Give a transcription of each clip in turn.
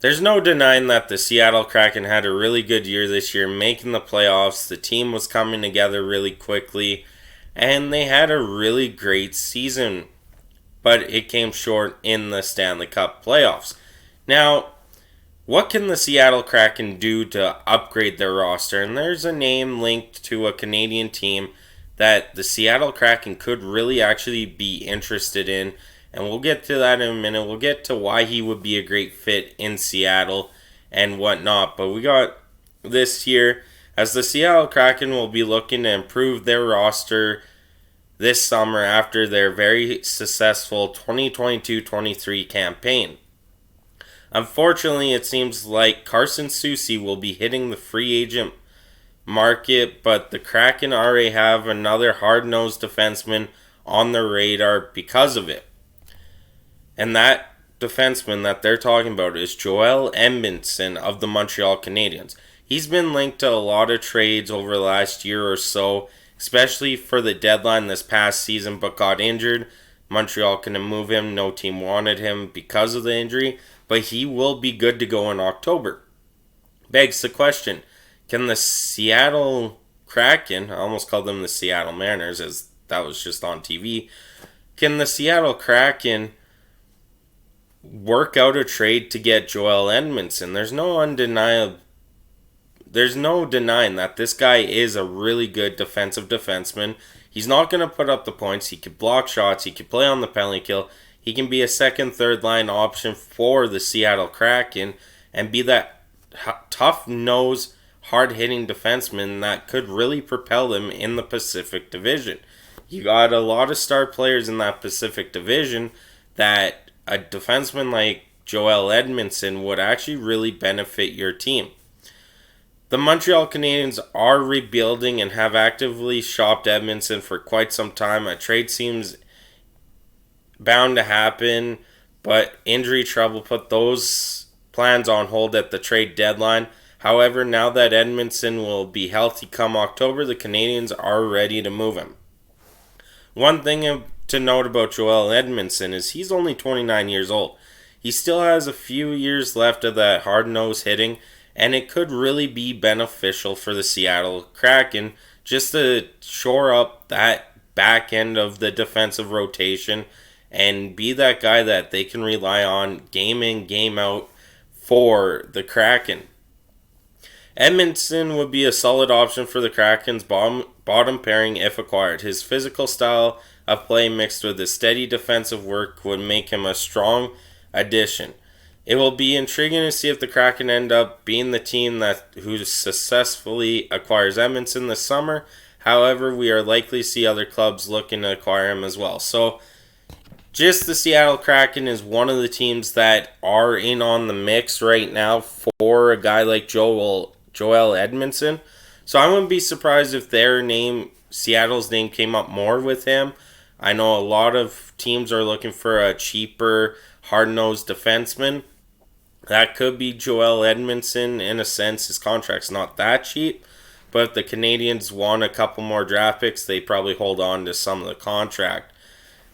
There's no denying that the Seattle Kraken had a really good year this year, making the playoffs. The team was coming together really quickly, and they had a really great season, but it came short in the Stanley Cup playoffs. Now, what can the Seattle Kraken do to upgrade their roster? And there's a name linked to a Canadian team that the Seattle Kraken could really actually be interested in. And we'll get to that in a minute. We'll get to why he would be a great fit in Seattle and whatnot. But we got this year, as the Seattle Kraken will be looking to improve their roster this summer after their very successful 2022-23 campaign. Unfortunately, it seems like Carson Soucy will be hitting the free agent market, but the Kraken already have another hard-nosed defenseman on the radar because of it. And that defenseman that they're talking about is Joel Edmundson of the Montreal Canadiens. He's been linked to a lot of trades over the last year or so, especially for the deadline this past season, but got injured. Montreal couldn't move him. No team wanted him because of the injury, but he will be good to go in October. Begs the question, can the Seattle Kraken, I almost called them the Seattle Mariners as that was just on TV, can the Seattle Kraken work out a trade to get Joel Edmundson? There's no denying that this guy is a really good defensive defenseman. He's not going to put up the points. He could block shots. He could play on the penalty kill. He can be a second, third line option for the Seattle Kraken and be that tough-nosed, hard-hitting defenseman that could really propel them in the Pacific Division. You got a lot of star players in that Pacific Division that a defenseman like Joel Edmundson would actually really benefit your team. The Montreal Canadiens are rebuilding and have actively shopped Edmundson for quite some time. A trade seems bound to happen, but injury trouble put those plans on hold at the trade deadline. However, now that Edmundson will be healthy come October, the Canadiens are ready to move him. One thing to note about Joel Edmundson is he's only 29 years old. He still has a few years left of that hard-nosed hitting, and it could really be beneficial for the Seattle Kraken just to shore up that back end of the defensive rotation and be that guy that they can rely on game in, game out for the Kraken. Edmundson would be a solid option for the Kraken's bottom pairing if acquired. His physical style of play mixed with his steady defensive work would make him a strong addition. It will be intriguing to see if the Kraken end up being the team who successfully acquires Edmundson this summer. However, we are likely to see other clubs looking to acquire him as well. So, just the Seattle Kraken is one of the teams that are in on the mix right now for a guy like Joel Edmundson. So I wouldn't be surprised if Seattle's name came up more with him. I know a lot of teams are looking for a cheaper, hard-nosed defenseman. That could be Joel Edmundson in a sense. His contract's not that cheap, but if the Canadiens want a couple more draft picks, they probably hold on to some of the contract.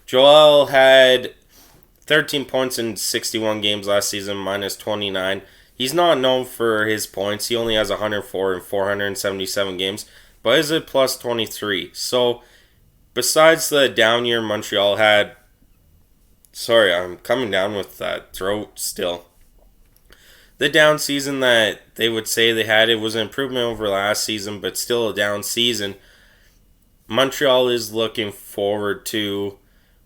Joel had 13 points in 61 games last season, minus 29. He's not known for his points. He only has 104 in 477 games, but is a plus 23. So, besides the down year Montreal had, sorry, I'm coming down with that throat still. The down season that they would say they had, it was an improvement over last season, but still a down season. Montreal is looking forward to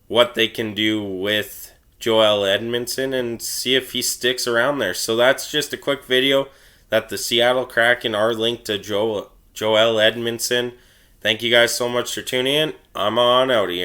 what they can do with Joel Edmundson and see if he sticks around there. So that's just a quick video that the Seattle Kraken are linked to Joel Edmundson. Thank you guys so much for tuning in. I'm on out of here.